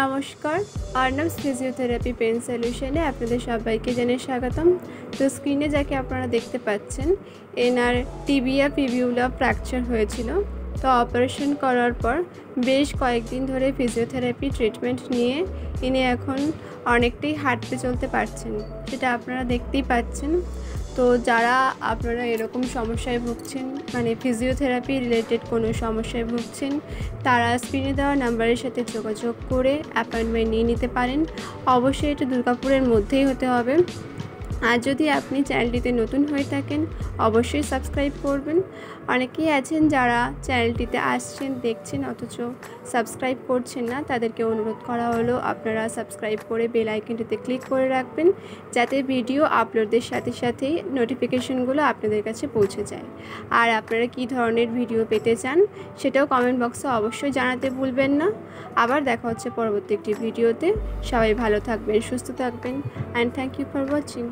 নমস্কার, আর্নাবস physiotherapy pen সলিউশনে আপনাদের সবাইকে জানাই স্বাগতম। তো স্ক্রিনে যাকে আপনারা দেখতে পাচ্ছেন, এনার টিবিয়া ফিবিউলা ফ্র্যাকচার হয়েছিল। তো অপারেশন করার পর বেশ কয়েকদিন ধরে ফিজিওথেরাপি ট্রিটমেন্ট নিয়ে ইনি এখন অনেকটাই হাঁটতে চলতে পারছেন, সেটা আপনারা দেখতেই পাচ্ছেন। তো যারা আপনারা এরকম সমস্যায় ভুগছেন, মানে ফিজিওথেরাপি রিলেটেড কোনো সমস্যায় ভুগছেন, তারা স্ক্রিনে দেওয়া নাম্বারের সাথে যোগাযোগ করে অ্যাপয়েন্টমেন্ট নিয়ে নিতে পারেন। অবশ্যই এটা দুর্গাপুরের মধ্যেই হতে হবে। আর যদি আপনি চ্যানেলটিতে নতুন হয়ে থাকেন, অবশ্যই সাবস্ক্রাইব করবেন। অনেকেই আছেন যারা চ্যানেলটিতে আসছেন, দেখছেন, অথচ সাবস্ক্রাইব করছেন না। তাদেরকে অনুরোধ করা হলো আপনারা সাবস্ক্রাইব করে বেল আইকনটিতে ক্লিক করে রাখবেন, যাতে ভিডিও আপলোডের সাথে সাথেই নোটিফিকেশনগুলো আপনাদের কাছে পৌঁছে যায়। আর আপনারা কী ধরনের ভিডিও পেতে চান সেটাও কমেন্ট বক্সে অবশ্যই জানাতে ভুলবেন না। আবার দেখা হচ্ছে পরবর্তী একটি ভিডিওতে। সবাই ভালো থাকবেন, সুস্থ থাকবেন, and thank you for watching.